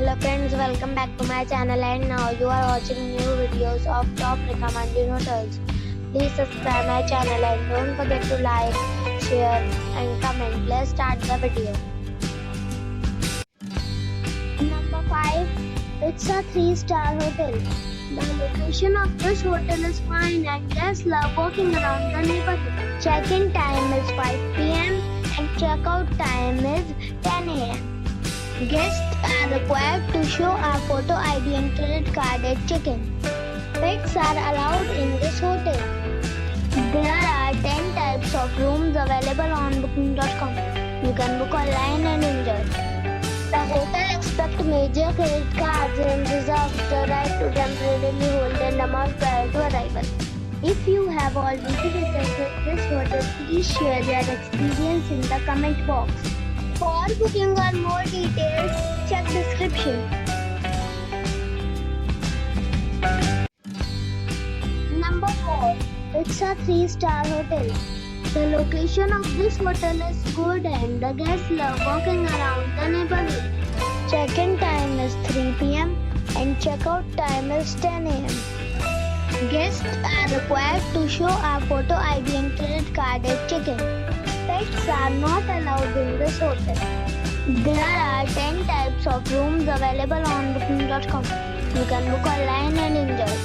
Hello friends, welcome back to my channel, and now you are watching new videos of top recommended hotels. Please subscribe my channel and don't forget to like, share and comment. Let's start the video. Number 5. It's a 3-star hotel. The location of this hotel is fine and guests love walking around the neighborhood. Check-in time is 5 p.m. and check-out time is 10 a.m. Guests are required to show a photo ID and credit card at check-in. Pets are allowed in this hotel. There are 10 types of rooms available on booking.com. You can book online and enjoy. The hotel accepts major credit cards and reserves the right to temporarily hold an amount prior to arrival. If you have already visited this hotel, please share your experience in the comment box. For booking or more details, check description. Number 4. It's a 3-star hotel. The location of this hotel is good and the guests love walking around the neighborhood. Check-in time is 3 p.m. and check-out time is 10 a.m. Guests are required to show a photo ID and credit card at check-in. Pets are not allowed in this hotel. There are 10 types of rooms available on booking.com. You can book online and enjoy.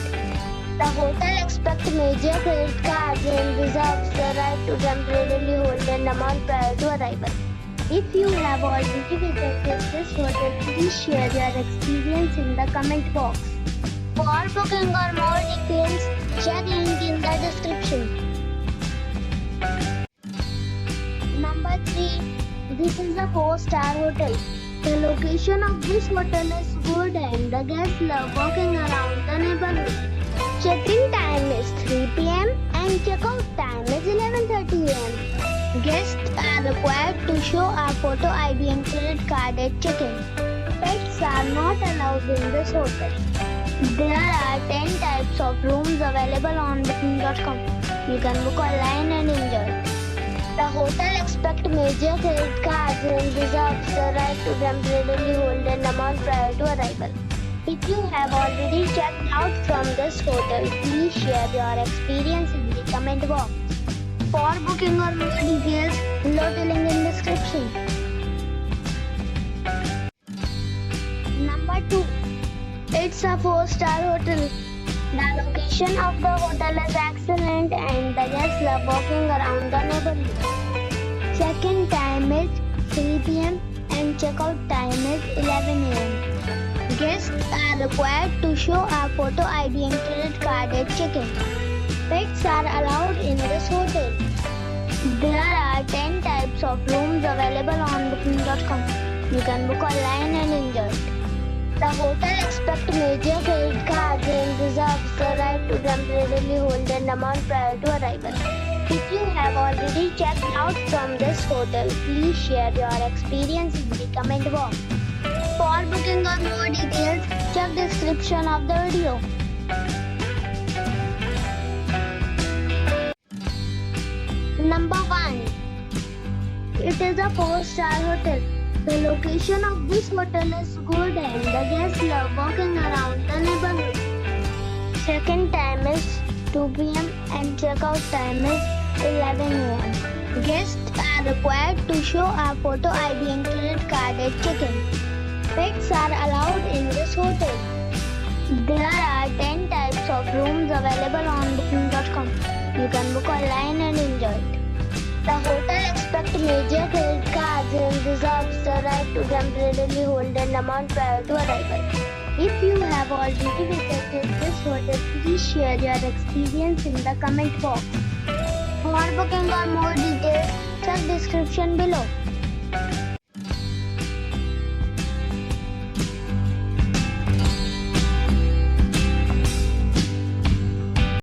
The hotel accepts major credit cards and reserves the right to temporarily hold an amount prior to arrival. If you have already visited this hotel, please share your experience in the comment box. For booking or more details, check link in the description. Number 3. This is a 4-star hotel. The location of this hotel is good and the guests love walking around the neighborhood. Check-in time is 3 p.m. and check-out time is 11:30 a.m. Guests are required to show a photo ID and credit card at check-in. Pets are not allowed in this hotel. There are 10 types of rooms available on booking.com. You can book online and enjoy. The hotel accepts major credit cards and reserves the right to temporarily hold an amount prior to arrival. If you have already checked out from this hotel, please share your experience in the comment box. For booking or more details, below the link in description. Number 2. It's a 4-star hotel. The location of the hotel is excellent and the guests love walking around the neighborhood. Check-in time is 3 p.m. and check-out time is 11 a.m. Guests are required to show a photo ID and credit card at check-in. Pets are allowed in this hotel. There are 10 types of rooms available on booking.com. You can book online and enjoy. The hotel accepts major credit cards and reserves the right to temporarily hold an amount prior to arrival. If you have already checked out from this hotel, please share your experience in the comment box. For booking or more details, check description of the video. Number 1. It is a 4-star hotel. The location of this hotel is good and the guests love walking around the neighborhood. Check-in time is 2 p.m. and check-out time is 11 a.m. Guests are required to show a photo ID and credit card at check-in. Pets are allowed in this hotel. There are 10 types of rooms available on booking.com. You can book online and enjoy. The hotel accepts major credit cards and reserves the right to temporarily hold an amount prior to arrival. If you have already visited this hotel, please share your experience in the comment box. For booking or more details, check description below.